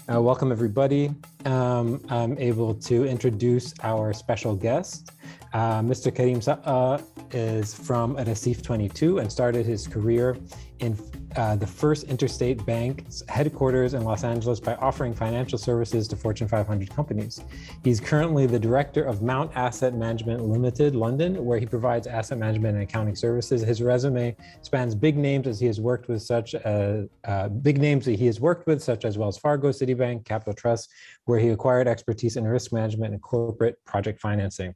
Welcome, everybody. I'm able to introduce our special guest. Mr. Kareem Sakka is from Raseef22 and started his career in the First Interstate Bank's headquarters in Los Angeles by offering financial services to Fortune 500 companies. He's currently the director of Mount Asset Management Limited, London, where he provides asset management and accounting services. His resume spans big names that he has worked with, such as Wells Fargo, Citibank, Capital Trust, where he acquired expertise in risk management and corporate project financing.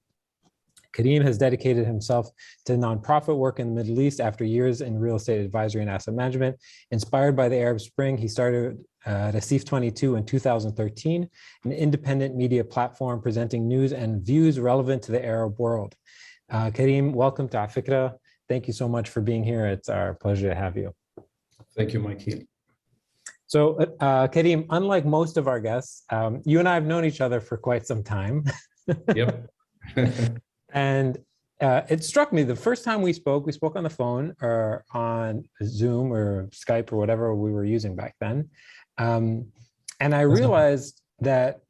Kareem has dedicated himself to nonprofit work in the Middle East after years in real estate advisory and asset management. Inspired by the Arab Spring, he started Raseef22 in 2013, an independent media platform presenting news and views relevant to the Arab world. Kareem, welcome to Afikra. Thank you so much for being here. It's our pleasure to have you. Thank you, Mikey. So, Kareem, unlike most of our guests, you and I have known each other for quite some time. Yep. And it struck me the first time we spoke on the phone or on Zoom or Skype or whatever we were using back then. And I realized that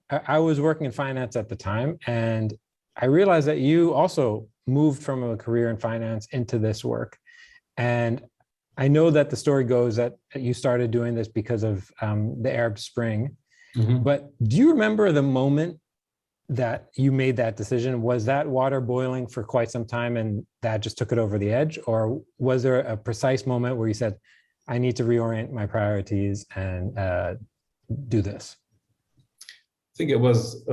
I was working in finance at the time, and I realized that you also moved from a career in finance into this work. And I know that the story goes that you started doing this because of the Arab Spring. Mm-hmm. But do you remember the moment that you made that decision? Was that water boiling for quite some time and that just took it over the edge? Or was there a precise moment where you said, I need to reorient my priorities and do this? I think it was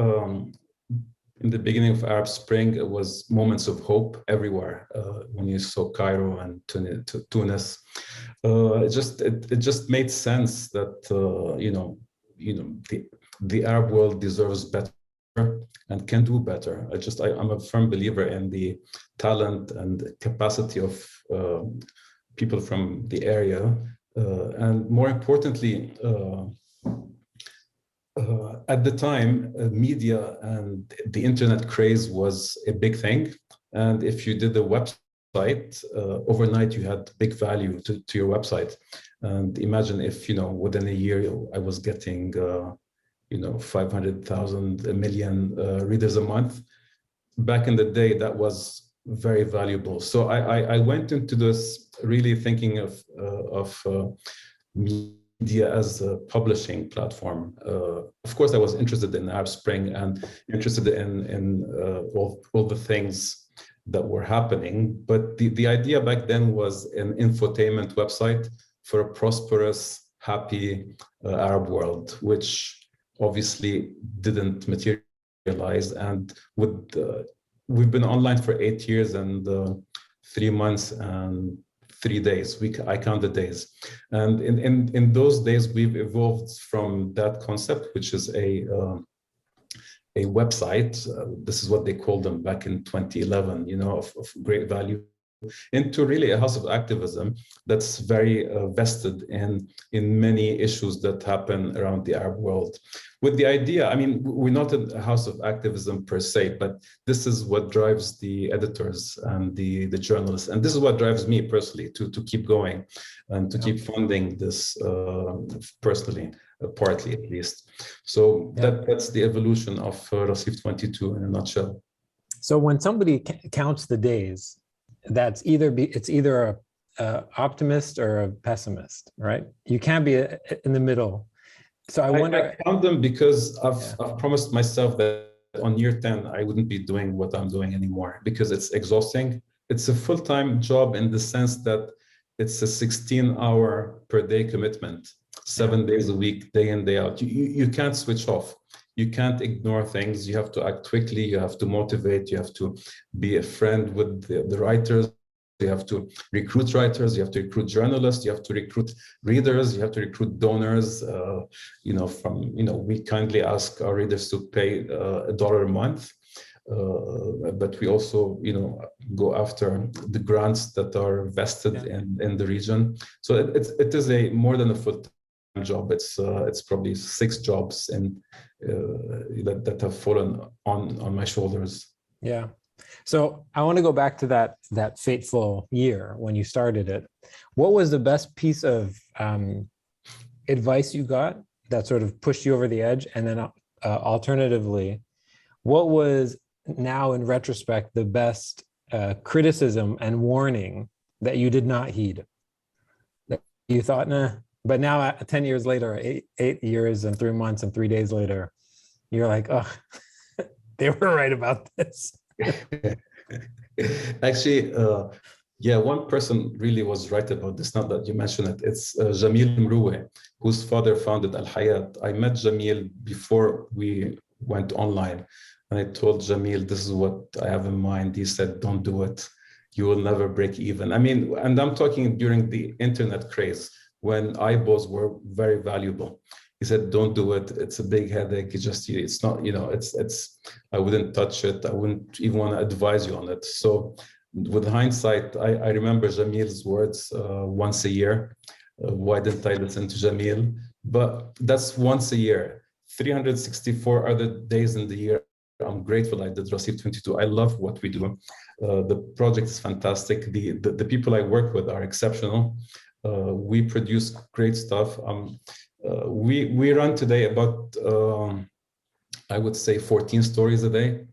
in the beginning of Arab Spring, it was moments of hope everywhere. When you saw Cairo and Tunis, it just made sense that the Arab world deserves better and can do better. I'm a firm believer in the talent and capacity of people from the area, and more importantly, at the time, media and the internet craze was a big thing. And if you did a website, overnight you had big value to your website. And imagine if, within a year I was getting 500,000, a million readers a month. Back in the day, that was very valuable. So I went into this really thinking of media as a publishing platform. Of course, I was interested in Arab Spring and interested in all the things that were happening. But the idea back then was an infotainment website for a prosperous, happy Arab world, which obviously didn't materialize. And we've been online for 8 years and 3 months and 3 days. I count the days. And in those days, we've evolved from that concept, which is a website. This is what they called them back in 2011, of great value, into really a house of activism that's very vested in many issues that happen around the Arab world. With the idea, we're not a house of activism per se, but this is what drives the editors and the journalists. And this is what drives me personally to keep going and to keep funding this personally, partly at least. So that's the evolution of Raseef22 in a nutshell. So when somebody counts the days, it's either a optimist or a pessimist, right? You can't be in the middle. So I wonder. I count them because I've promised myself that on year 10 I wouldn't be doing what I'm doing anymore because it's exhausting. It's a full-time job in the sense that it's a 16-hour per day commitment, 7 days a week, day in, day out. You can't switch off. You can't ignore things. You have to act quickly. You have to motivate. You have to be a friend with the writers. You have to recruit writers. You have to recruit journalists. You have to recruit readers. You have to recruit donors. We kindly ask our readers to pay $1 a month. But we also, go after the grants that are vested in the region. So it is more than a full-time job. It's probably 6 jobs that have fallen on my shoulders. Yeah. So I want to go back to that fateful year when you started it. What was the best piece of advice you got that sort of pushed you over the edge? And then alternatively, what was now in retrospect the best criticism and warning that you did not heed? That you thought, nah, but now 10 years later, 8 years and 3 months and 3 days later, you're like, oh, they were right about this. Actually, yeah, one person really was right about this, now that you mention it. It's Jamil Mroue, whose father founded Al Hayat. I met Jamil before we went online, and I told Jamil, this is what I have in mind. He said, don't do it. You will never break even. I mean, and I'm talking during the internet craze, when eyeballs were very valuable. He said, don't do it. It's a big headache. It's not, I wouldn't touch it. I wouldn't even want to advise you on it. So with hindsight, I remember Jamil's words once a year. Why didn't I listen to Jamil? But that's once a year. 364 other days in the year, I'm grateful I did Raseef22. I love what we do. The project is fantastic. The people I work with are exceptional. We produce great stuff. We run today about, I would say, 14 stories a day.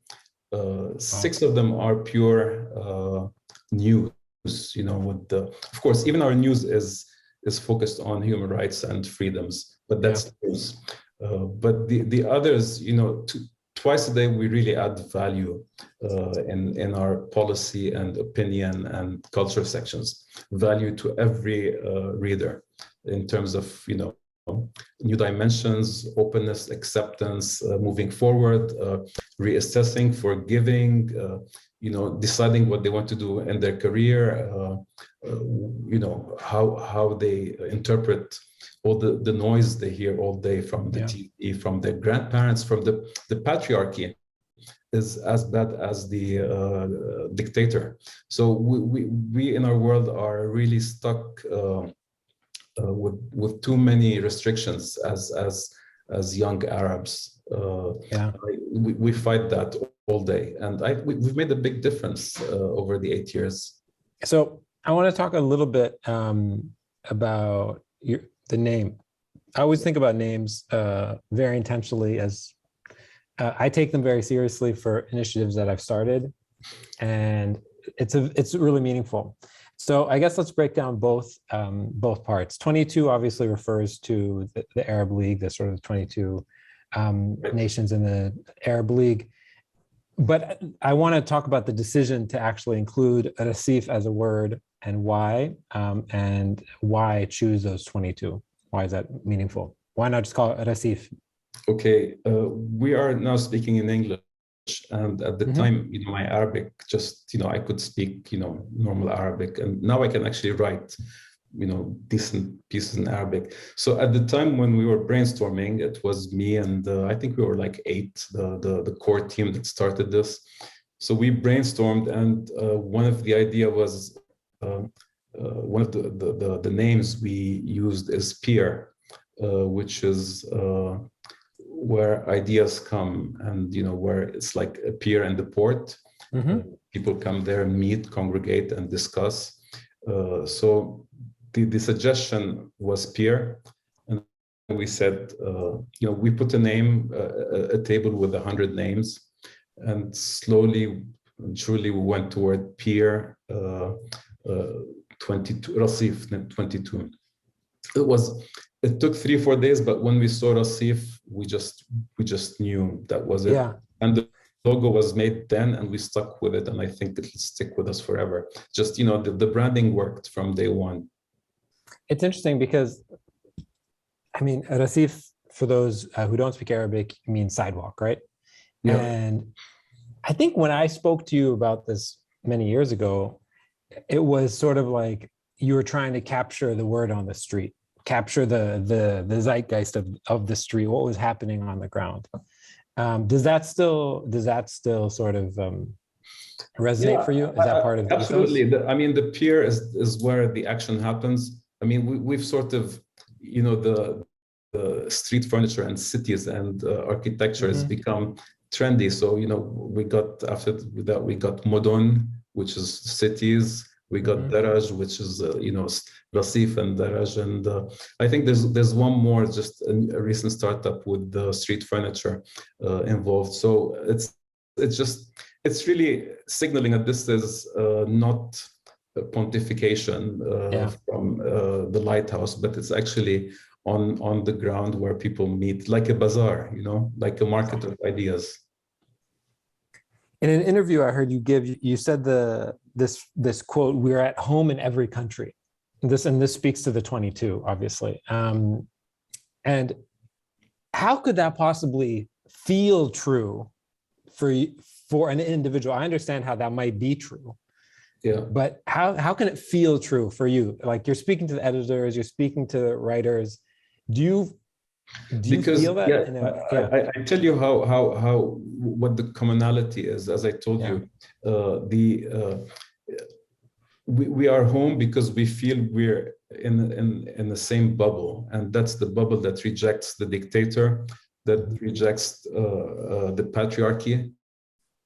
6 of them are pure news. Of course, even our news is focused on human rights and freedoms, but that's news. But the others, twice a day, we really add value in our policy and opinion and culture sections, value to every reader in terms of, new dimensions, openness, acceptance, moving forward, reassessing, forgiving, deciding what they want to do in their career, how they interpret all the noise they hear all day from the TV, from their grandparents, from the patriarchy is as bad as the dictator. So we in our world are really stuck with too many restrictions as young Arabs. We fight that all day, and we've made a big difference over the 8 years. So I want to talk a little bit about the name. I always think about names very intentionally, as I take them very seriously for initiatives that I've started, and it's really meaningful. So I guess let's break down both parts. 22 obviously refers to the Arab League, the sort of 22 nations in the Arab League. But I want to talk about the decision to actually include Raseef as a word, and why choose those 22. Why is that meaningful? Why not just call it Raseef? Okay, we are now speaking in English. And at the time, my Arabic, I could speak, normal Arabic, and now I can actually write, decent pieces in Arabic. So at the time when we were brainstorming, it was me and I think we were like 8, the core team that started this. So we brainstormed, and one of the idea was one of the names we used is peer, which is where ideas come, and where it's like a pier in the port. People come there, meet, congregate, and discuss. So the suggestion was peer, and we said, we put a name, a table with 100 names, and slowly and surely we went toward peer 22, Raseef22. It took 3-4 days, but when we saw Raseef, we just knew that was it. Yeah. And the logo was made then, and we stuck with it, and I think it'll stick with us forever. Just the branding worked from day one. It's interesting because, I mean, Raseef, for those who don't speak Arabic, means sidewalk, right? Yeah. And I think when I spoke to you about this many years ago, it was sort of like you were trying to capture the word on the street, capture the zeitgeist of the street, what was happening on the ground. Does that still sort of resonate for you? Is that part of the absolutely? The pier is where the action happens. I mean, we've sort of, the street furniture and cities and architecture has become trendy. So we got after that we got modern, which is cities. We got Daraj, which is Raseef and Daraj, and I think there's one more, just a recent startup with the street furniture involved. So it's really signaling that this is not a pontification from the lighthouse, but it's actually on the ground where people meet, like a bazaar, like a market of ideas. In an interview I heard you give, you said this quote, "We're at home in every country." This speaks to the 22, obviously. And how could that possibly feel true for an individual? I understand how that might be true. Yeah. But how can it feel true for you? Like, you're speaking to the editors, you're speaking to writers. Do you feel that? I tell you what the commonality is. As I told you, we are home because we feel we're in the same bubble, and that's the bubble that rejects the dictator, that rejects the patriarchy,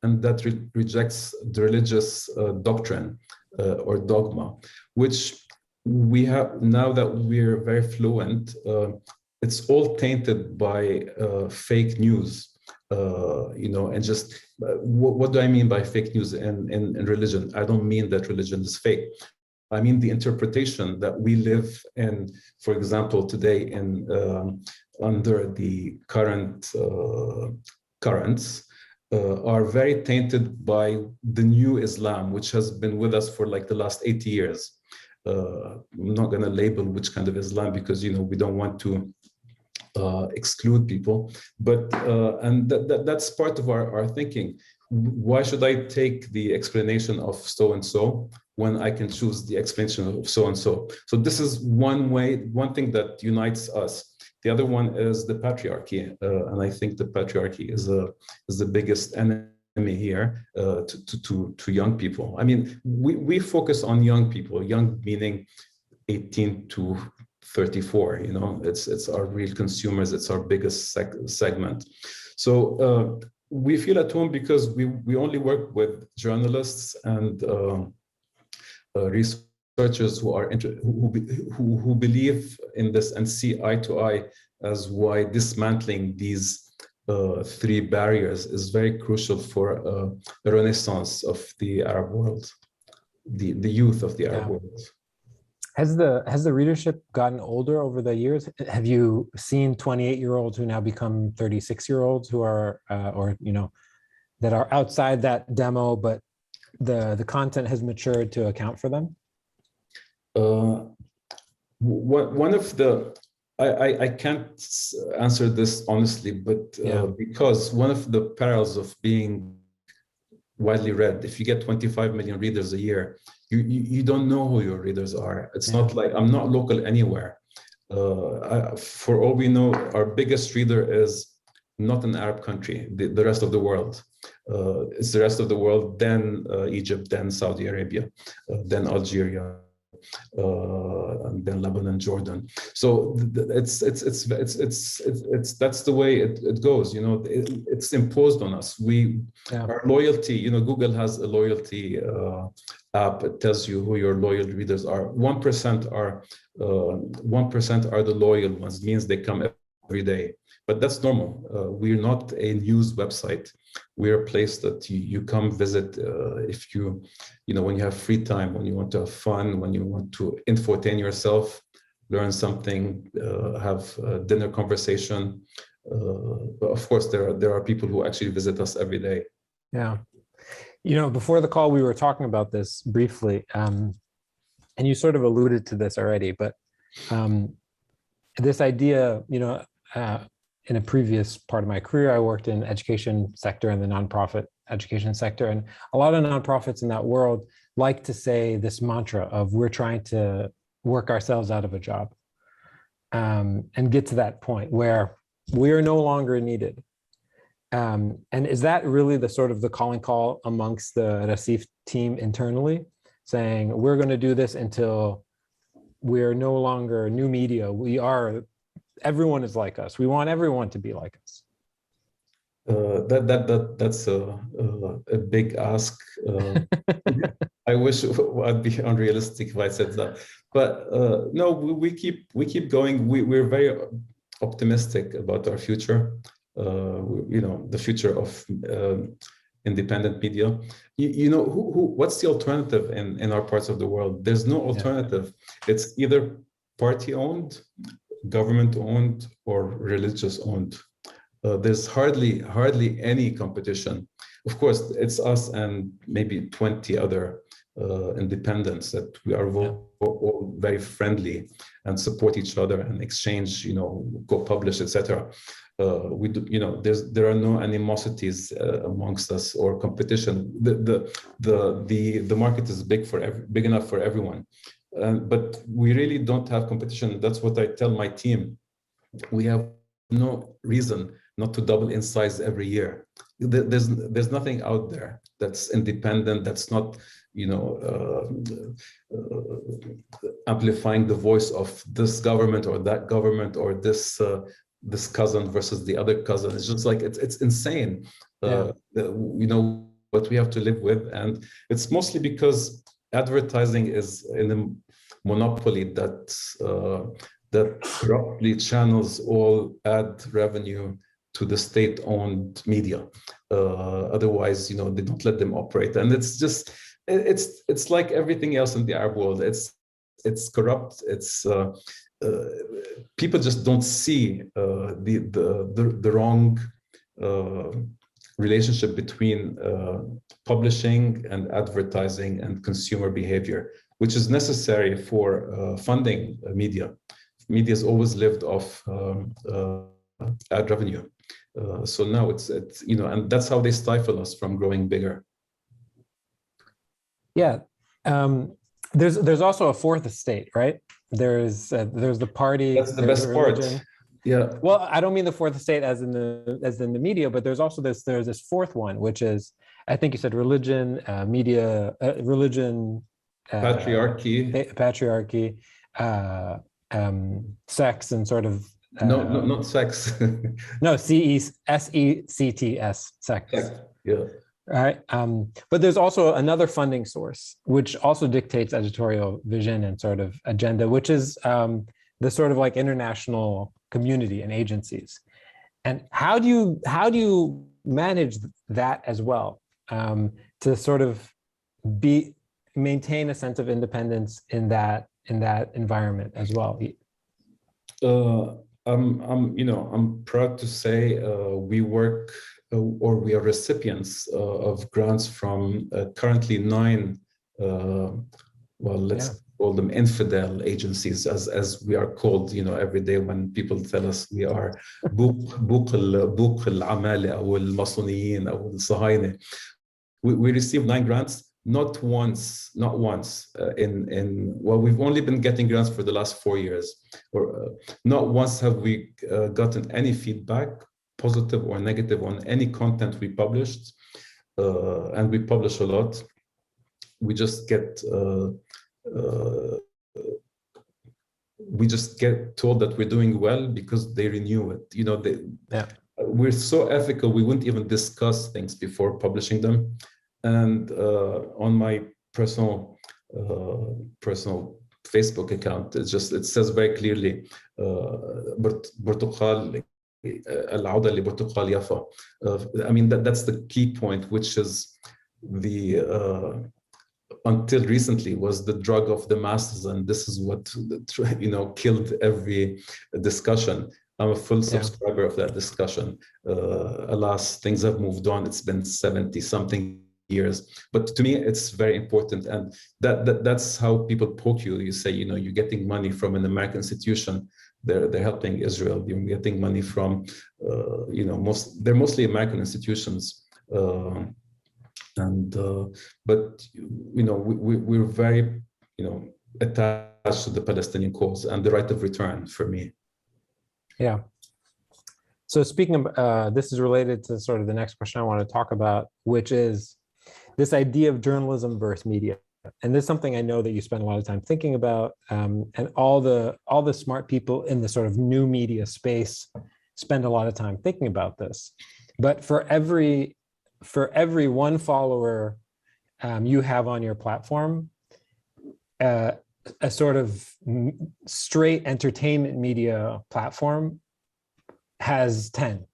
and that rejects the religious doctrine or dogma, which we have now that we're very fluent. It's all tainted by fake news, and just what do I mean by fake news in religion? I don't mean that religion is fake. I mean the interpretation that we live in, for example, today under the current currents are very tainted by the new Islam, which has been with us for like the last 80 years. I'm not going to label which kind of Islam because we don't want to exclude people, but and that's part of our thinking. Why should I take the explanation of so and so when I can choose the explanation of so and so? So this is one thing that unites us. The other one is the patriarchy, and I think the patriarchy is the biggest enemy here to young people. I mean, we focus on young people, young meaning 18 to 34. It's our real consumers. It's our biggest segment. So we feel at home because we only work with journalists and researchers who believe in this and see eye to eye as why dismantling these three barriers is very crucial for a renaissance of the Arab world, the youth of the Arab world. Has the readership gotten older over the years? Have you seen 28-year-olds who now become 36-year-olds who are, that are outside that demo, but the content has matured to account for them? One of the, I can't answer this honestly, but because one of the perils of being widely read, if you get 25 million readers a year, you don't know who your readers are. It's not like I'm not local anywhere. For all we know, our biggest reader is not an Arab country, the rest of the world. It's the rest of the world, then Egypt, then Saudi Arabia, then Algeria, and then Lebanon, Jordan. So it's that's the way it goes. It's imposed on us. Our loyalty. Google has a loyalty app. It tells you who your loyal readers are. 1% are the loyal ones. Means they come every day. But that's normal. We're not a news website. We're a place that you come visit if when you have free time, when you want to have fun, when you want to infotain yourself, learn something, have a dinner conversation. But of course, there are people who actually visit us every day. Yeah. Before the call, we were talking about this briefly, and you sort of alluded to this already, but this idea, in a previous part of my career, I worked in education sector and the nonprofit education sector. And a lot of nonprofits in that world like to say this mantra of we're trying to work ourselves out of a job and get to that point where we are no longer needed. And is that really the sort of the calling call amongst the Raseef team internally, saying we're going to do this until we're no longer new media, everyone is like us. We want everyone to be like us. That's a big ask. I wish I'd be unrealistic if I said that, but no, we keep going. We're very optimistic about our future. The future of independent media. What's the alternative in our parts of the world? There's no alternative. It's either party owned, government owned, or religious owned. There's hardly any competition. Of course, it's us and maybe 20 other independents that we are all very friendly and support each other and exchange, co-publish, etc. There are no animosities amongst us or competition. The market is big enough for everyone, but we really don't have competition. That's what I tell my team. We have no reason not to double in size every year. There's nothing out there that's independent, that's not amplifying the voice of this government or that government or this cousin versus the other cousin. It's just like it's insane. What we have to live with, and it's mostly because advertising is in a monopoly that corruptly channels all ad revenue to the state-owned media. Otherwise, they don't let them operate, and it's just it's like everything else in the Arab world. It's corrupt. It's people just don't see the wrong relationship between publishing and advertising and consumer behavior, which is necessary for funding media. Media has always lived off ad revenue. So now it's and that's how they stifle us from growing bigger. Yeah. There's also a fourth estate, right? There's the party. That's the best part. Yeah. Well, I don't mean the fourth estate as in the media, but there's also there's this fourth one, which is, I think you said religion, media, religion, patriarchy, sex, and sort of no, not sex. No, SECTS, sex. Yeah. Right. But there's also another funding source, which also dictates editorial vision and sort of agenda, which is the sort of like international community and agencies. And how do you manage that as well, to sort of maintain a sense of independence in that environment as well? I'm proud to say we work or we are recipients of grants from currently 9, let's call them infidel agencies, as we are called, every day when people tell us we are بوق العمالة أو الماسونيين أو الصهاينة. We received 9 grants. Not once we've only been getting grants for the last 4 years, or not once have we gotten any feedback, positive or negative, on any content we published, and we publish a lot. We just get told that we're doing well because they renew it. We're so ethical, we wouldn't even discuss things before publishing them. And on my personal Facebook account, it says very clearly, برتقال العودة لبرتقال يافا. I mean, that's the key point, which is the until recently was the drug of the masses, and this is what killed every discussion. I'm a full subscriber of that discussion. Alas, things have moved on. It's been 70-something years, but to me it's very important, and that's how people poke you. You say, you're getting money from an American institution, they're helping Israel. You're getting money from they're mostly American institutions, but we're very attached to the Palestinian cause and the right of return for me. Yeah. So speaking of this is related to sort of the next question I want to talk about, which is this idea of journalism versus media. And this is something I know that you spend a lot of time thinking about, and all the smart people in the sort of new media space spend a lot of time thinking about this. But for every one follower you have on your platform, a sort of straight entertainment media platform has 10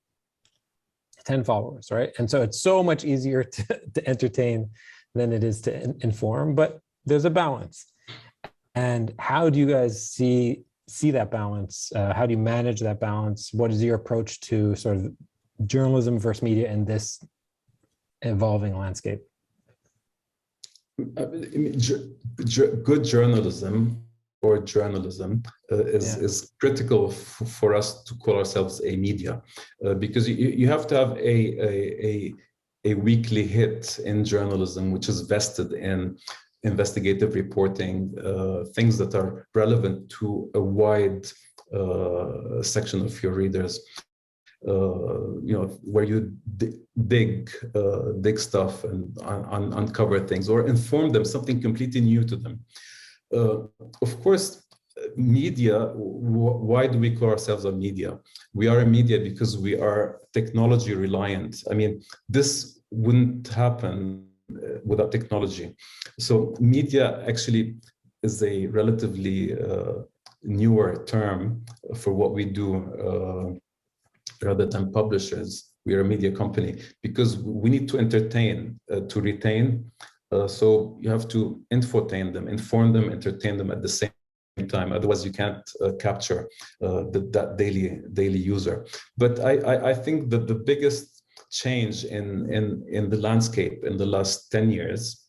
followers, right? And so it's so much easier to entertain than it is to inform, but there's a balance. And how do you guys see that balance? How do you manage that balance? What is your approach to sort of journalism versus media in this evolving landscape? Good journalism is critical for us to call ourselves a media, because you have to have a weekly hit in journalism, which is vested in investigative reporting, things that are relevant to a wide section of your readers. Where you dig stuff and uncover things or inform them something completely new to them. Of course, media, why do we call ourselves a media? We are a media because we are technology reliant. I mean, this wouldn't happen without technology. So media actually is a relatively newer term for what we do. Rather than publishers, we are a media company because we need to entertain to retain. So you have to infotain them, inform them, entertain them at the same time. Otherwise, you can't capture that daily user. But I think that the biggest change in the landscape in the last 10 years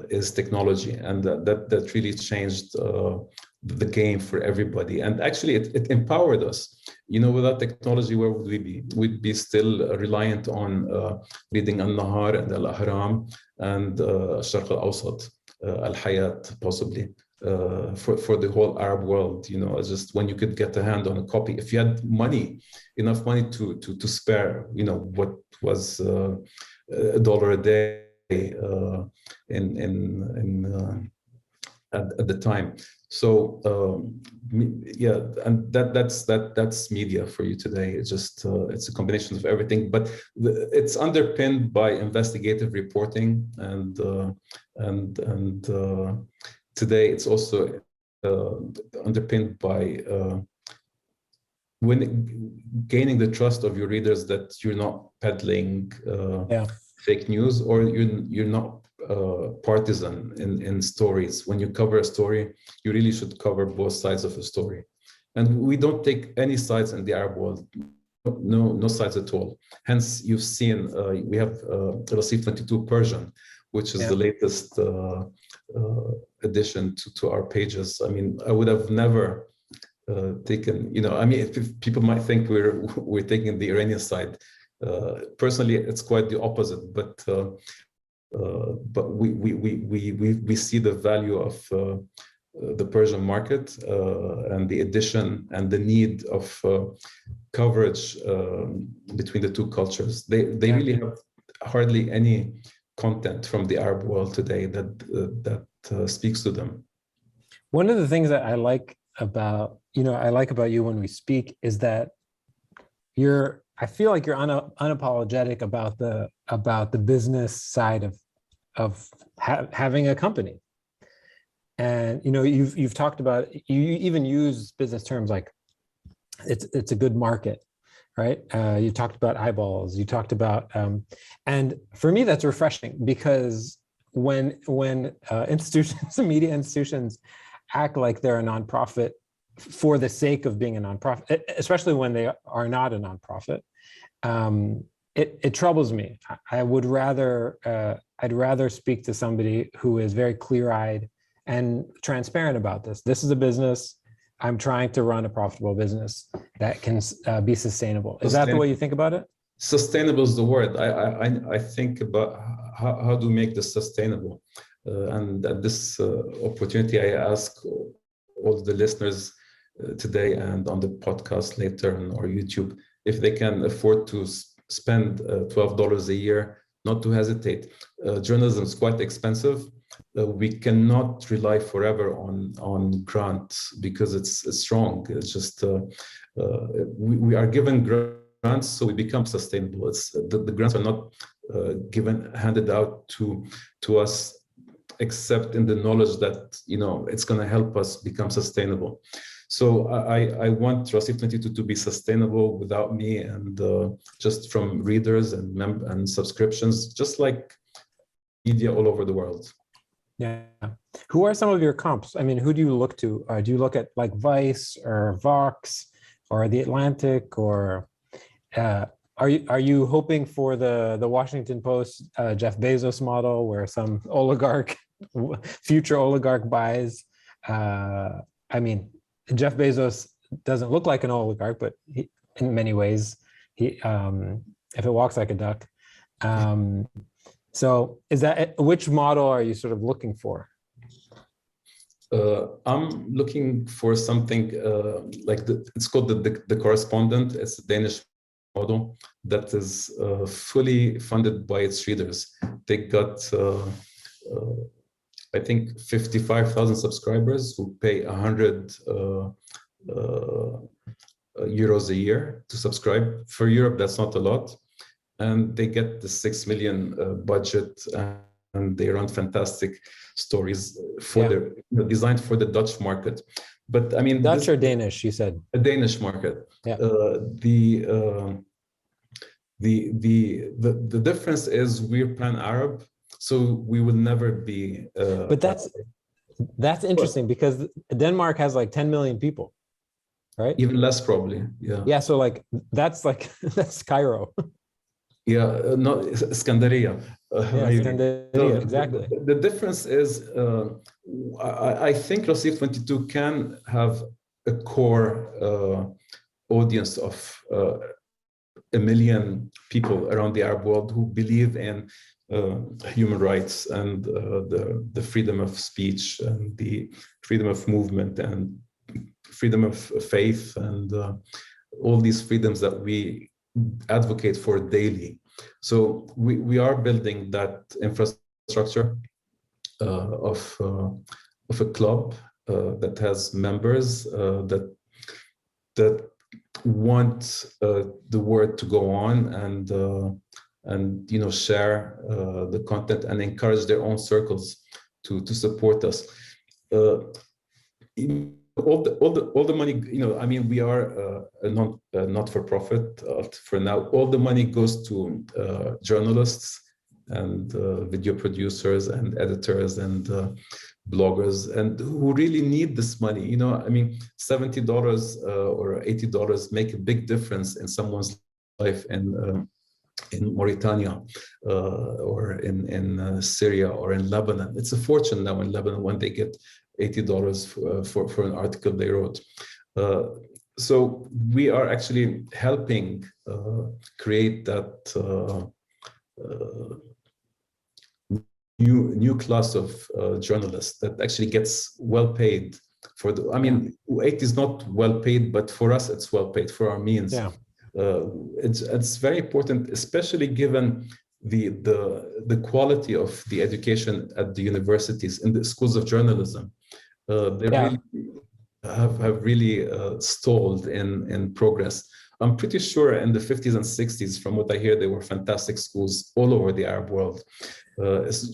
is technology, and that really changed the game for everybody. And actually, it empowered us. Without technology, where would we be? We'd be still reliant on reading Al-Nahar and Al-Ahram and Al-Sharq Al-Awsat, Al-Hayat, possibly, for the whole Arab world. Just when you could get a hand on a copy, if you had enough money to spare, what was $1 a day at the time. So and that's media for you today. It's just it's a combination of everything, but it's underpinned by investigative reporting, and today it's also underpinned by gaining the trust of your readers that you're not peddling fake news, or you're not partisan in stories. When you cover a story, you really should cover both sides of a story. And we don't take any sides in the Arab world, no sides at all. Hence, you've seen we have Raseef22 Persian, which is the latest addition to our pages. I mean, I would have never taken, if people might think we're taking the Iranian side. Personally, it's quite the opposite, but we see the value of the Persian market and the addition and the need of coverage between the two cultures. They really have hardly any content from the Arab world today that speaks to them. One of the things that I like about you when we speak is that I feel like you're unapologetic about the business side of having a company. And you've talked about, you even use business terms like it's a good market, right? You talked about eyeballs. You talked about, and for me that's refreshing, because when institutions, media institutions, act like they're a nonprofit for the sake of being a nonprofit, especially when they are not a nonprofit, it troubles me. I'd rather speak to somebody who is very clear-eyed and transparent about this. This is a business. I'm trying to run a profitable business that can be sustainable. Is that the way you think about it? Sustainable is the word. I think about how do we make this sustainable? And at this opportunity, I ask all the listeners today and on the podcast later or YouTube, if they can afford to spend $12 a year, not to hesitate. Journalism is quite expensive. We cannot rely forever on grants because it's strong. It's just we are given grants grants, so we become sustainable. It's the grants are not handed out to us, except in the knowledge that it's going to help us become sustainable. So I want Raseef22 to be sustainable without me, and just from readers and subscriptions, just like media all over the world. Yeah. Who are some of your comps? I mean, who do you look to? Do you look at like Vice or Vox or The Atlantic, or are you hoping for the Washington Post Jeff Bezos model, where some future oligarch buys? I mean, Jeff Bezos doesn't look like an oligarch, but in many ways, if it walks like a duck. So which model are you sort of looking for? I'm looking for something like it's called the Correspondent. It's a Danish model that is fully funded by its readers. They got, I think, 55,000 subscribers who pay 100 euros a year to subscribe. For Europe, that's not a lot. And they get the 6 million budget, and they run fantastic stories designed for the Dutch market. But I mean, Dutch or Danish, you said? A Danish market. Yeah. The difference is we're pan-Arab, so we will never be. But that's interesting, because Denmark has like 10 million people, right? Even less, probably. Yeah. Yeah. So that's Cairo. Yeah, not Scandaria. Scandaria, exactly. The difference is, I think Raseef22 can have a core audience of 1 million people around the Arab world who believe in human rights and the freedom of speech and the freedom of movement and freedom of faith and all these freedoms that we advocate for daily. So we are building that infrastructure of a club that has members that want the word to go on and share the content and encourage their own circles to support us. All the money, I mean, we are a not-for-profit for now. All the money goes to journalists and video producers and editors and bloggers, and who really need this money. I mean, $70 or $80 make a big difference in someone's life in Mauritania or in Syria or in Lebanon. It's a fortune now in Lebanon when they get $80 for an article they wrote. So we are actually helping create that new class of journalists that actually gets well paid for the. I mean, 80 is not well paid, but for us it's well paid for our means. Yeah. It's very important, especially given the quality of the education at the universities and the schools of journalism. They really have really stalled in progress. I'm pretty sure in the 50s and 60s, from what I hear, they were fantastic schools all over the Arab world,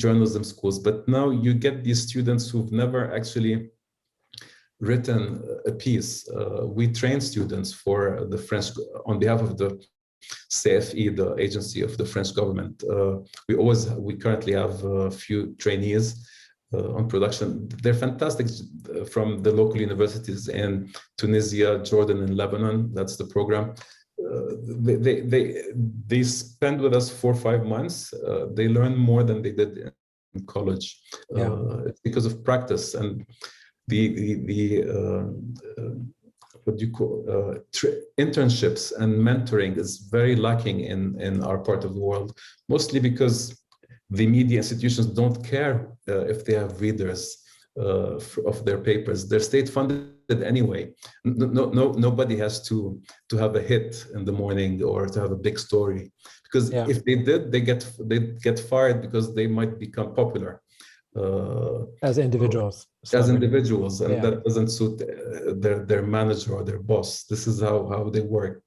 journalism schools. But now you get these students who've never actually written a piece. We train students for the French, on behalf of the CFE, the agency of the French government. We currently have a few trainees on production. They're fantastic from the local universities in Tunisia, Jordan, and Lebanon. That's the program. They spend with us 4 or 5 months. They learn more than they did in college. It's because of practice and what do you call internships and mentoring is very lacking in our part of the world, mostly because the media institutions don't care if they have readers of their papers. They're state funded anyway. Nobody has to have a hit in the morning or to have a big story, because if they did, they get fired because they might become popular as individuals. And that doesn't suit their manager or their boss. This is how they work.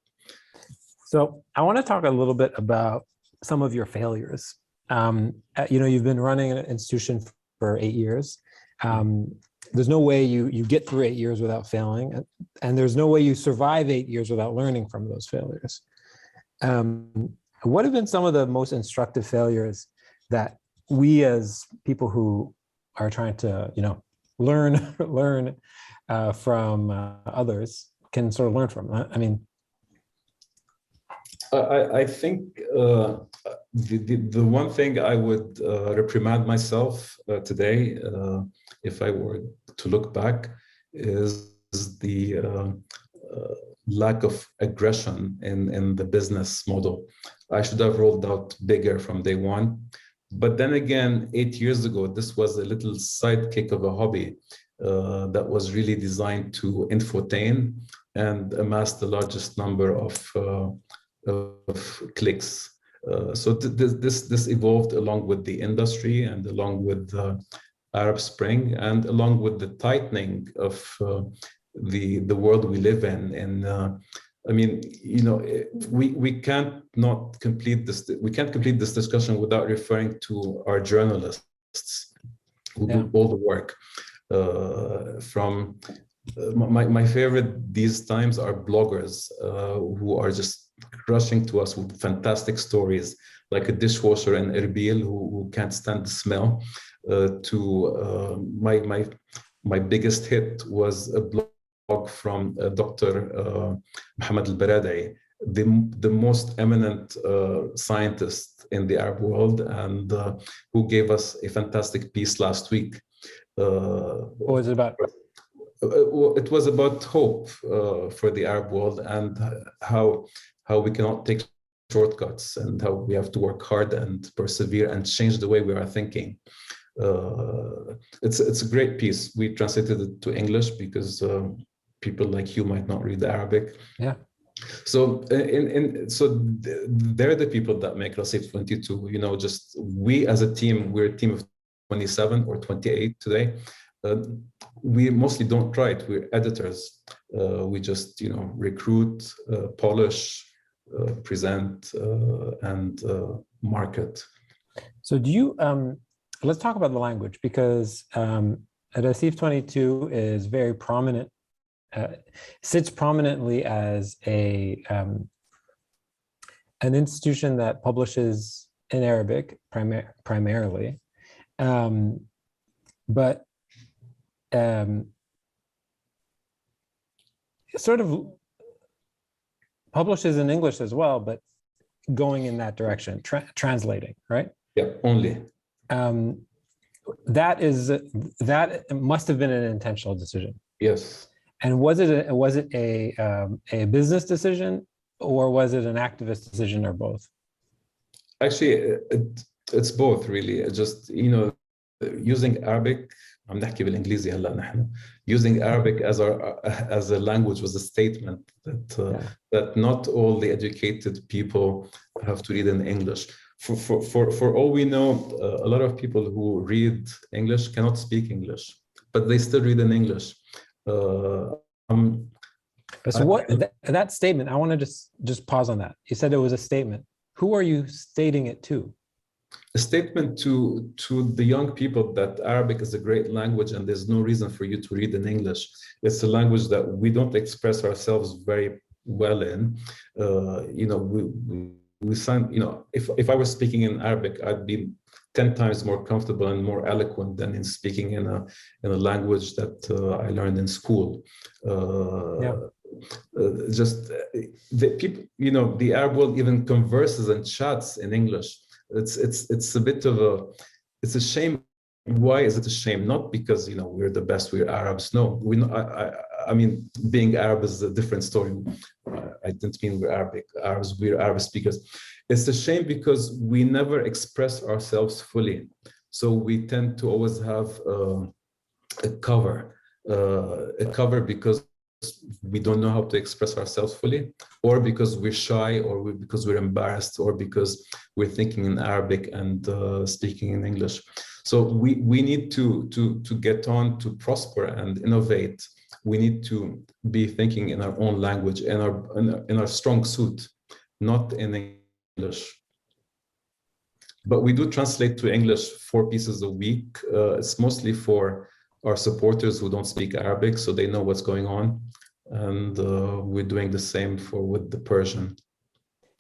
So I want to talk a little bit about some of your failures. You've been running an institution for 8 years. There's no way you get through 8 years without failing, and there's no way you survive 8 years without learning from those failures. What have been some of the most instructive failures that we as people who are trying to, learn from others can sort of learn from? I mean, I think the one thing I would reprimand myself today, if I were to look back, is the lack of aggression in the business model. I should have rolled out bigger from day one. But then again, 8 years ago, this was a little sidekick of a hobby that was really designed to infotain and amass the largest number of clicks. So this evolved along with the industry and along with Arab Spring and along with the tightening of the world we live in. And I mean, we can't complete this discussion without referring to our journalists who do all the work. From my favorite these times are bloggers who are just rushing to us with fantastic stories, like a dishwasher in Erbil who can't stand the smell. My biggest hit was a blog from Dr. Mohammed al-Baradei, the most eminent scientist in the Arab world, and who gave us a fantastic piece last week. What was it about? It was about hope for the Arab world and how we cannot take shortcuts and how we have to work hard and persevere and change the way we are thinking. It's a great piece. We translated it to English because people like you might not read Arabic. Yeah. So they're the people that make Raseef22. Just we as a team, we're a team of 27 or 28 today. We mostly don't write. We're editors. We just recruit, polish, present, and market. So do you? Let's talk about the language, because Raseef22 is very prominent. Sits prominently as an institution that publishes in Arabic primarily, but sort of publishes in English as well, but going in that direction, translating, right? Yeah, only. That must have been an intentional decision. Yes. And was it a business decision, or was it an activist decision, or both? Actually, it's both, really. Just using Arabic. عم نحكي بالإنجليزي هلا نحن. Using Arabic as a language was a statement that not all the educated people have to read in English. For all we know, a lot of people who read English cannot speak English, but they still read in English. So that statement, I want to just pause on that. You said it was a statement. Who are you stating it to? A statement to the young people that Arabic is a great language and there's no reason for you to read in English. It's a language that we don't express ourselves very well in. We sound, if I was speaking in Arabic, I'd be 10 times more comfortable and more eloquent than in speaking in a language that I learned in school. Just the people, the Arab world even converses and chats in English. It's a bit of it's a shame. Why is it a shame? Not because we're the best, we're Arabs. No, I mean, being Arab is a different story. I didn't mean we're Arabs, we're Arab speakers. It's a shame because we never express ourselves fully. So we tend to always have a cover because we don't know how to express ourselves fully, or because we're shy, or because we're embarrassed, or because we're thinking in Arabic and speaking in English. So we need to get on to prosper and innovate. We need to be thinking in our own language, in our strong suit, not in English. But we do translate to English 4 pieces a week. It's mostly for our supporters who don't speak Arabic, so they know what's going on. And we're doing the same with the Persian.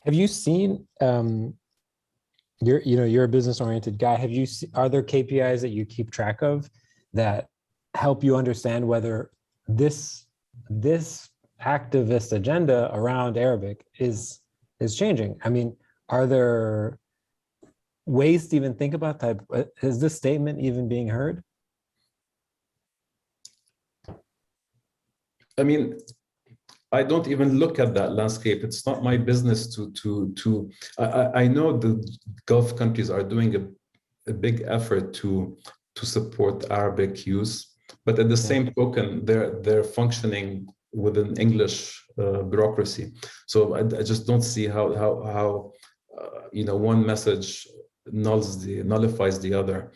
Have you seen, you're a business-oriented guy. Are there KPIs that you keep track of that help you understand whether this activist agenda around Arabic is changing? I mean, are there ways to even think about that? Is this statement even being heard? I mean, I don't even look at that landscape. It's not my business I know the Gulf countries are doing a big effort to support Arabic use, but at the same token, they're functioning with an English bureaucracy. So I just don't see how one message nullifies the other.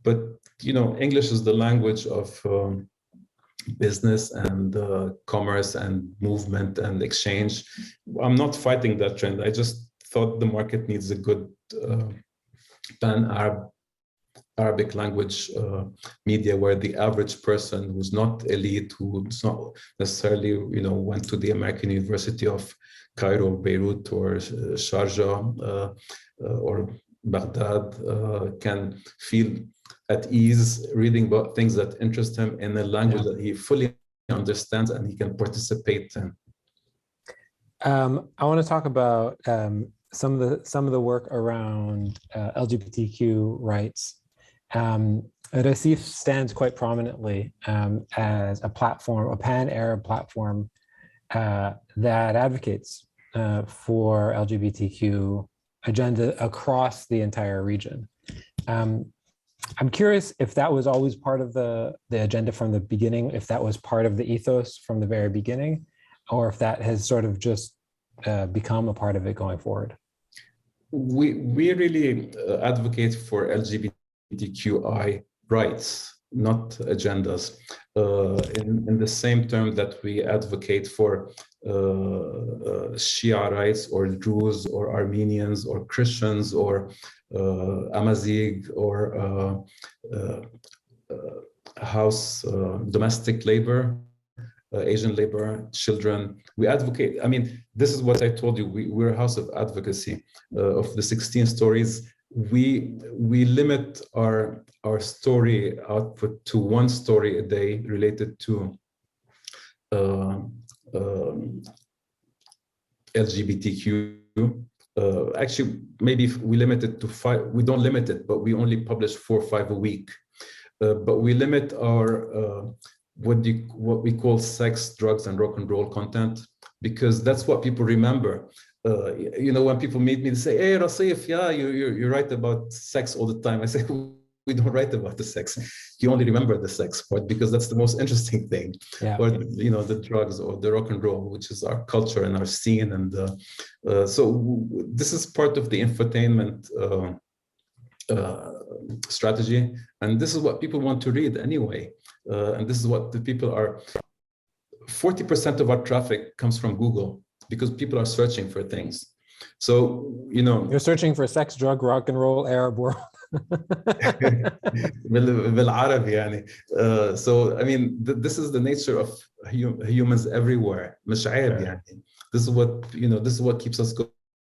But English is the language of business and commerce and movement and exchange. I'm not fighting that trend. I just thought the market needs a good pan-Arabic language media where the average person who's not elite, who's not necessarily went to the American University of Cairo, Beirut, or Sharjah or Baghdad can feel at ease reading about things that interest him in a language that he fully understands and he can participate in. I want to talk about some of the work around LGBTQ rights. Raseef stands quite prominently as a platform, a pan-Arab platform that advocates for LGBTQ agenda across the entire region. I'm curious if that was always part of the agenda from the beginning, if that was part of the ethos from the very beginning, or if that has sort of just become a part of it going forward. We really advocate for LGBTQI rights, not agendas, in the same term that we advocate for Shia rights or Druze or Armenians or Christians or Amazigh or house domestic labor, Asian labor, children. We advocate. I mean, this is what I told you. We're a house of advocacy. Of the 16 stories, we limit our story output to 1 story a day related to LGBTQ. Actually, maybe if we limit it to 5, we don't limit it, but we only publish 4 or 5 a week. But we limit our what we call sex, drugs, and rock and roll content, because that's what people remember. When people meet me, they say, "Hey, Raseef, yeah, you write about sex all the time." I say, "We don't write about the sex. You only remember the sex part because that's the most interesting thing." Yeah. Or the drugs or the rock and roll, which is our culture and our scene. And so this is part of the infotainment strategy, and this is what people want to read anyway. And this is what the people are. 40% of our traffic comes from Google because people are searching for things. So you're searching for sex, drug, rock and roll, Arab world. بالعربي يعني. So I mean, this is the nature of humans everywhere. مش عيب يعني. This is what keeps us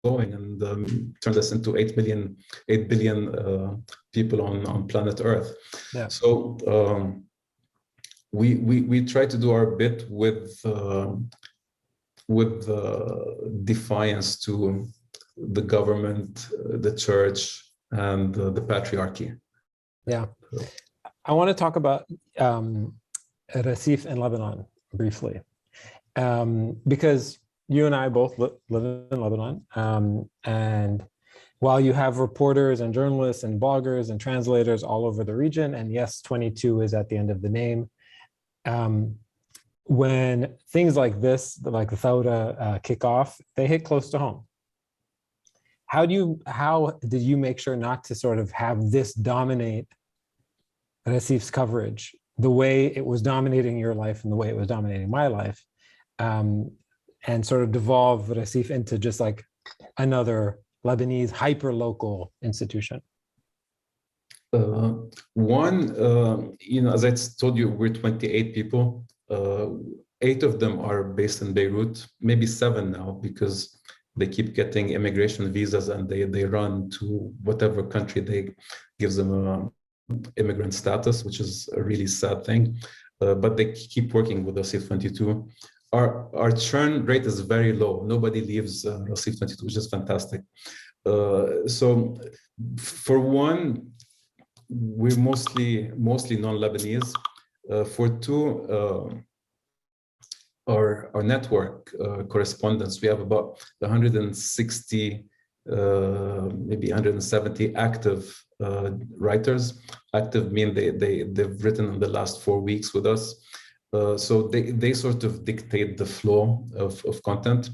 going and turned us into 8 billion people on planet Earth. Yeah. So we try to do our bit with defiance to the government, the church, and the patriarchy. Yeah. I want to talk about Raseef in Lebanon briefly, because you and I both live in Lebanon. And while you have reporters and journalists and bloggers and translators all over the region, and yes, 22 is at the end of the name, when things like this, like the Thawra kick off, they hit close to home. How did you make sure not to sort of have this dominate Raseef's coverage the way it was dominating your life and the way it was dominating my life? And and sort of devolve Racif into just like another Lebanese hyper-local institution? As I told you, we're 28 people. 8 of them are based in Beirut, maybe 7 now, because they keep getting immigration visas and they run to whatever country they gives them immigrant status, which is a really sad thing. But they keep working with Raseef22. Our churn rate is very low. Nobody leaves Raseef22, which is fantastic. So for one, we're mostly non-Lebanese. For two, our network correspondence, we have about 160, maybe 170 active writers. Active mean they've written in the last 4 weeks with us. So they sort of dictate the flow of content.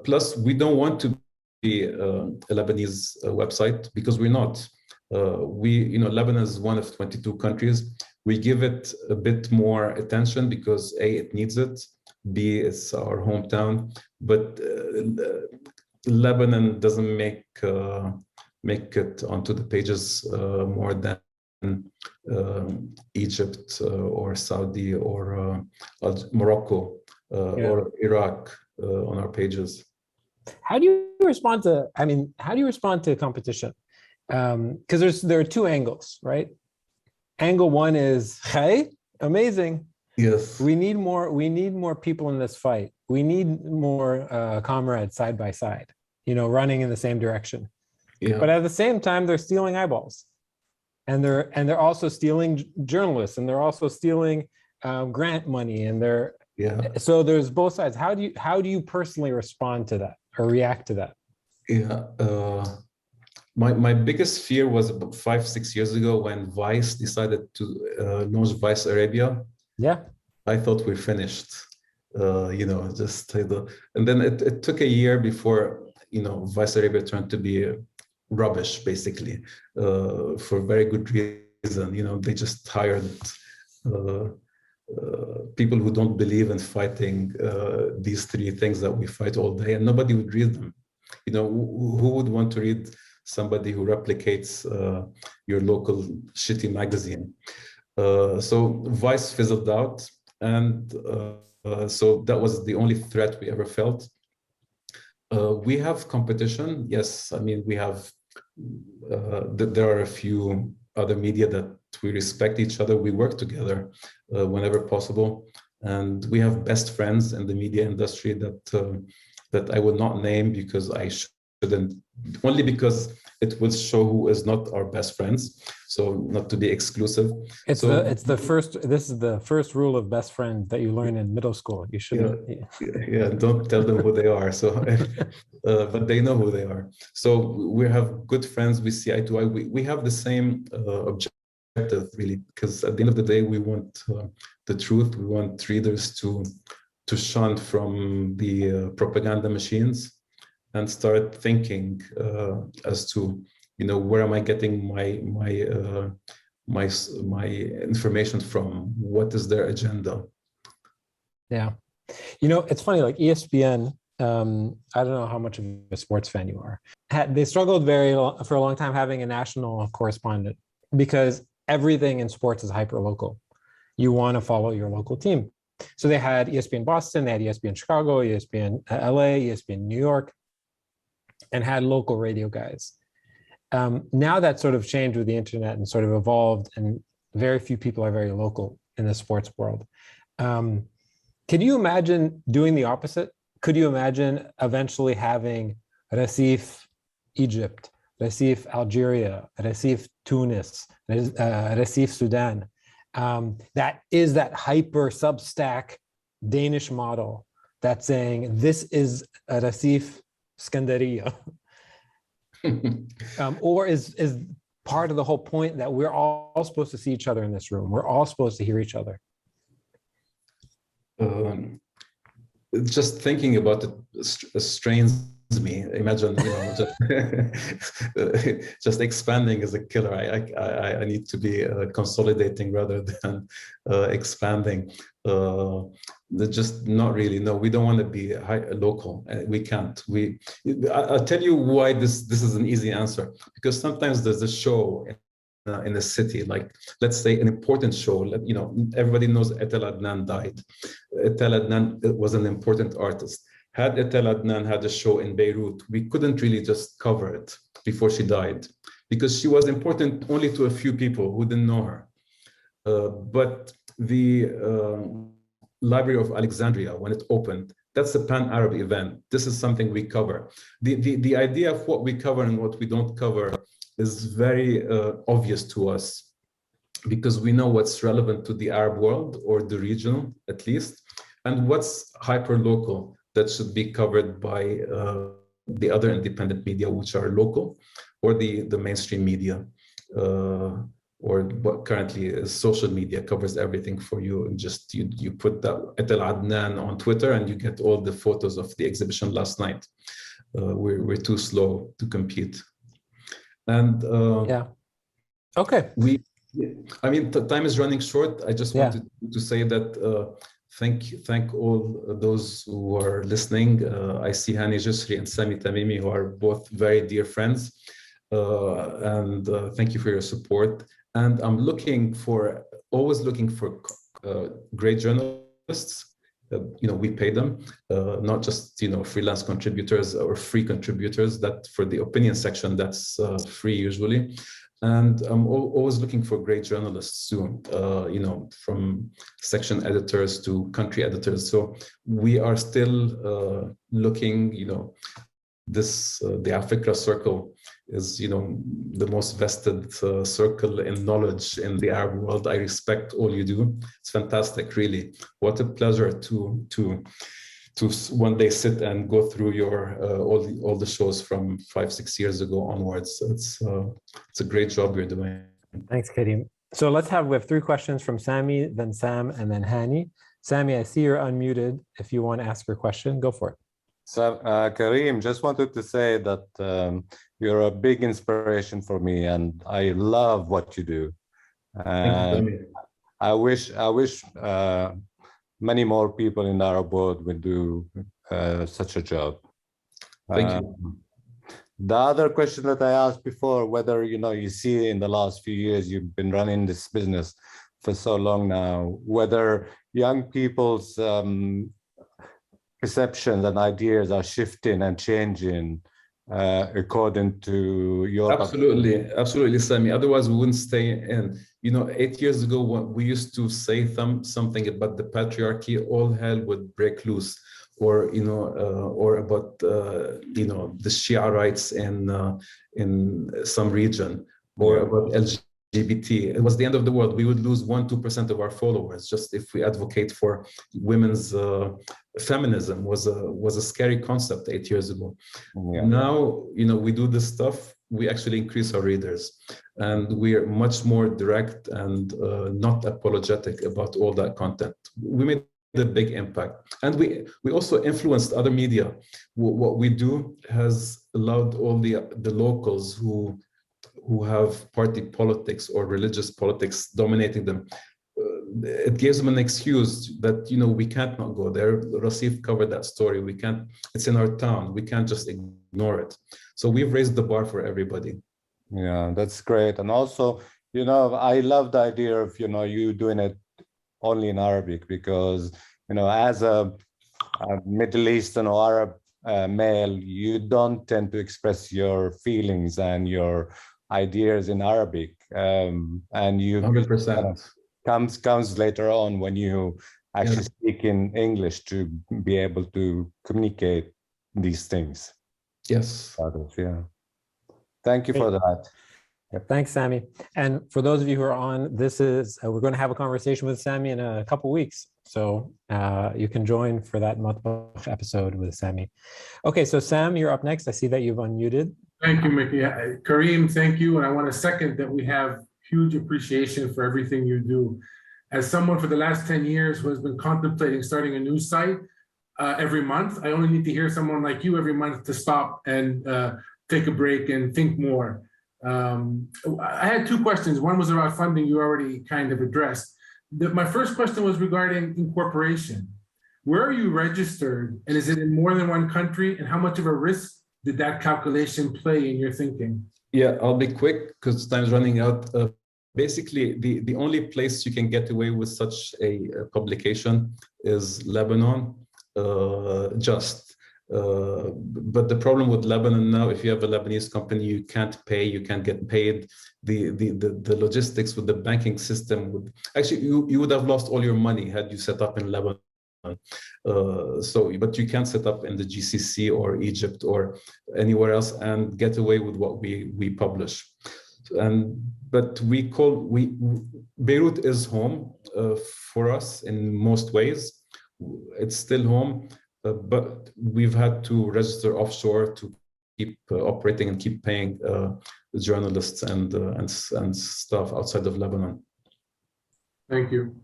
Plus, we don't want to be a Lebanese website because we're not. Lebanon is one of 22 countries. We give it a bit more attention because A, it needs it. B, it's our hometown. But Lebanon doesn't make it onto the pages more than Egypt or Saudi or Morocco or Iraq on our pages. How do you respond to? How do you respond to competition? Because there are 2 angles, right? Angle 1 is, hey, amazing. Yes. We need more people in this fight. We need more comrades side by side, running in the same direction. Yeah. But at the same time, they're stealing eyeballs, and they're also stealing journalists, and they're also stealing grant money, and so there's both sides. How do you personally respond to that or react to that? Yeah. My biggest fear was about 5-6 years ago when Vice decided to launch Vice Arabia. Yeah. I thought we're finished, and then it took a year before, Vice Arabia turned to be rubbish, basically, for very good reason. They just hired people who don't believe in fighting these 3 things that we fight all day, and nobody would read them. Who would want to read somebody who replicates your local shitty magazine? So Vice fizzled out, and so that was the only threat we ever felt. We have competition, yes. We have. There are a few other media that we respect each other. We work together whenever possible, and we have best friends in the media industry that I will not name because I shouldn't, only because it will show who is not our best friends. So not to be exclusive. This is the first rule of best friend that you learn in middle school. You shouldn't. Yeah, don't tell them who they are. So, but they know who they are. So we have good friends. We see eye to eye. We have the same objective, really, because at the end of the day, we want the truth. We want readers to shun from the propaganda machines and start thinking as to, where am I getting my information from? What is their agenda? Yeah. It's funny, like ESPN, I don't know how much of a sports fan you are. They struggled for a long time having a national correspondent because everything in sports is hyper-local. You want to follow your local team. So they had ESPN Boston, they had ESPN Chicago, ESPN LA, ESPN New York, and had local radio guys. Now that sort of changed with the internet and sort of evolved, and very few people are very local in the sports world. Can you imagine doing the opposite? Could you imagine eventually having Racif Egypt, Racif Algeria, Racif Tunis, Racif Sudan? That is that hyper Substack Danish model that's saying this is a Racif Skandaria. Or is part of the whole point that we're all supposed to see each other in this room. We're all supposed to hear each other. Just thinking about it strains me. Imagine, just expanding is a killer. I need to be consolidating rather than expanding. Just not really. No, we don't want to be local. We can't. I'll tell you why this is an easy answer. Because sometimes there's a show in a city, like let's say an important show. Everybody knows Etel Adnan died. Etel Adnan was an important artist. Had Etel Adnan had a show in Beirut, we couldn't really just cover it before she died, because she was important only to a few people who didn't know her. But the Library of Alexandria, when it opened, that's a pan-Arab event. This is something we cover. The idea of what we cover and what we don't cover is very obvious to us, because we know what's relevant to the Arab world, or the regional at least, and what's hyper-local that should be covered by the other independent media, which are local, or the mainstream media, or what currently is social media covers everything for you. And just you put that Etel Adnan on Twitter and you get all the photos of the exhibition last night. We're too slow to compete. And yeah, okay. Time is running short. I just wanted to say that thank all those who are listening. I see Hani Jisri and Sami Tamimi, who are both very dear friends. And thank you for your support. And I'm always looking for great journalists. We pay them, not just freelance contributors or free contributors. That for the opinion section, that's free usually. And I'm always looking for great journalists too, from section editors to country editors. So we are still looking, the Africa Circle is, the most vested circle in knowledge in the Arab world. I respect all you do. It's fantastic, really. What a pleasure to one day sit and go through your all the shows from 5-6 years ago onwards. It's a great job you're doing. Thanks, Kareem. So we have 3 questions from Sami, then Sam, and then Hani. Sami, I see you're unmuted. If you want to ask your question, go for it. So, Kareem, just wanted to say that you're a big inspiration for me, and I love what you do. Thank you. I wish many more people in the Arab world will do such a job. Thank you. The other question that I asked before, whether you see in the last few years, you've been running this business for so long now, whether young people's perceptions and ideas are shifting and changing according to your... Absolutely, Sami. Otherwise, we wouldn't stay in. 8 years ago, when we used to say something about the patriarchy, all hell would break loose, or about the Shia rights in some region, or about LGBT. It was the end of the world. We would lose 1-2% of our followers just if we advocate for women's feminism. Was a scary concept 8 years ago. Yeah. Now, we do this stuff. We actually increase our readers, and we are much more direct and not apologetic about all that content. We made a big impact, and we also influenced other media. What we do has allowed all the locals who have party politics or religious politics dominating them. It gives them an excuse that we can't not go there. Raseef covered that story. We can't. It's in our town. We can't just ignore it. So we've raised the bar for everybody. Yeah, that's great. And also, I love the idea of you doing it only in Arabic, because as a Middle Eastern or Arab male, you don't tend to express your feelings and your ideas in Arabic, and you 100%. Comes later on when you actually speak in English to be able to communicate these things. Yes. Yeah. Thank you for that. Thanks, Sami. And for those of you who are on, this is we're going to have a conversation with Sami in a couple weeks, so you can join for that Matbakh episode with Sami. Okay, so Sam, you're up next. I see that you've unmuted. Thank you, Mickey. Kareem, thank you. And I want to second that we have huge appreciation for everything you do. As someone for the last 10 years who has been contemplating starting a news site, every month. I only need to hear someone like you every month to stop and take a break and think more. I had two questions. One was about funding, you already kind of addressed. My first question was regarding incorporation. Where are you registered, and is it in more than one country? And how much of a risk did that calculation play in your thinking? Yeah, I'll be quick because time's running out. Basically, the only place you can get away with such a publication is Lebanon, just. But the problem with Lebanon now, if you have a Lebanese company, you can't pay, you can't get paid. The logistics with the banking system would actually you would have lost all your money had you set up in Lebanon. But you can't set up in the GCC or Egypt or anywhere else and get away with what we publish. But Beirut is home for us in most ways. It's still home. But we've had to register offshore to keep operating and keep paying the journalists and stuff outside of Lebanon. Thank you.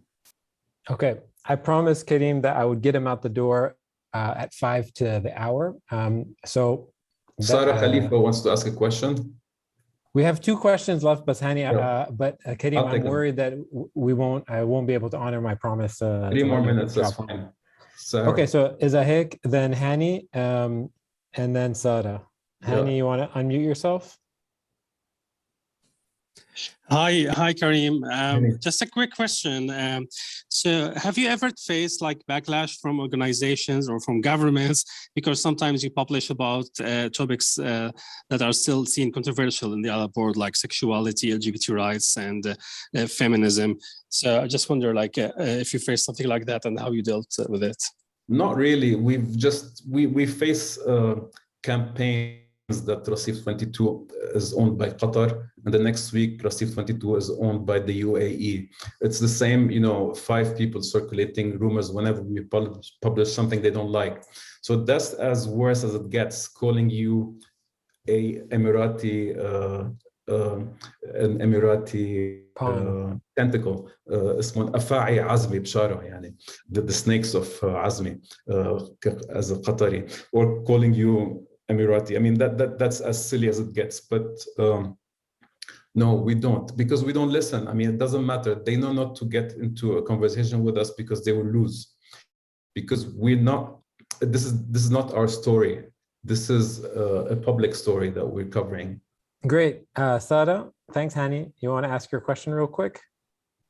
Okay, I promised Kareem that I would get him out the door at 5 to the hour. Sarah Khalifa wants to ask a question. We have two questions left, Basani, but Kareem, I'm worried that I won't be able to honor my promise. 3 more minutes, that's fine. Sarah. Okay, so Izahik, then Hani, and then Sarah. Hani, you want to unmute yourself? Hi, Kareem. Just a quick question. So have you ever faced like backlash from organizations or from governments? Because sometimes you publish about topics that are still seen controversial in the Arab world, like sexuality, LGBT rights, and feminism. So I just wonder, like, if you faced something like that and how you dealt with it. Not really. We face campaigns that Raseef22 is owned by Qatar, and the next week Raseef22 is owned by the UAE. It's the same, 5 people circulating rumors whenever we publish something they don't like. So that's as worse as it gets, calling you an Emirati tentacle, اسمه أفاعي عزمي بشارة يعني, the snakes of Azmi as a Qatari, or calling you Emirati. I mean, that's as silly as it gets. But no, we don't, because we don't listen. I mean, it doesn't matter. They know not to get into a conversation with us because they will lose. Because we're not. This is not our story. This is a public story that we're covering. Great, Sada. Thanks, Hani. You want to ask your question real quick?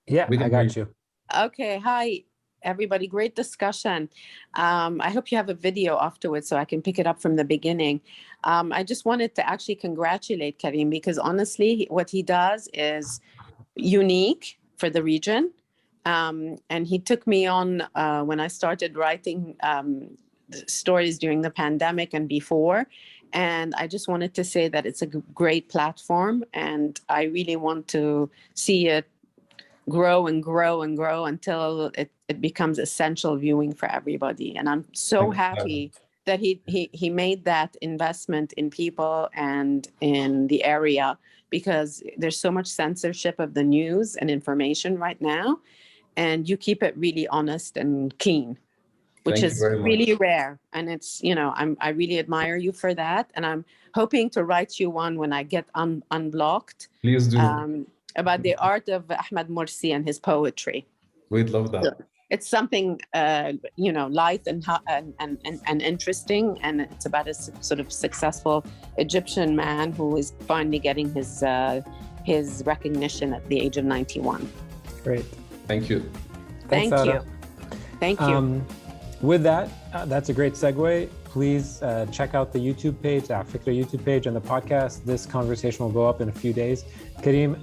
Yeah, I got you. Okay. Hi, everybody. Great discussion. I hope you have a video afterwards so I can pick it up from the beginning. I just wanted to actually congratulate Kareem, because honestly, what he does is unique for the region. And he took me on when I started writing stories during the pandemic and before. And I just wanted to say that it's a great platform, and I really want to see it grow and grow and grow until it becomes essential viewing for everybody. And I'm so happy that he made that investment in people and in the area, because there's so much censorship of the news and information right now, and you keep it really honest and clean, which is really rare. And it's, I really admire you for that. And I'm hoping to write you one when I get unblocked. Please do. About the art of Ahmed Morsi and his poetry. We'd love that. So it's something, light and interesting. And it's about a sort of successful Egyptian man who is finally getting his recognition at the age of 91. Great. Thank you. Thank you. Thank you. With that, that's a great segue. Please check out the YouTube page, the Fikra YouTube page, and the podcast. This conversation will go up in a few days. Kareem,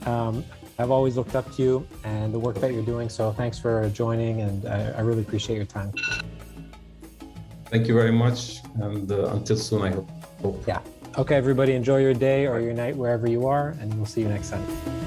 I've always looked up to you and the work that you're doing, so thanks for joining, and I really appreciate your time. Thank you very much, and until soon, I hope. Yeah. Okay, everybody, enjoy your day or your night wherever you are, and we'll see you next time.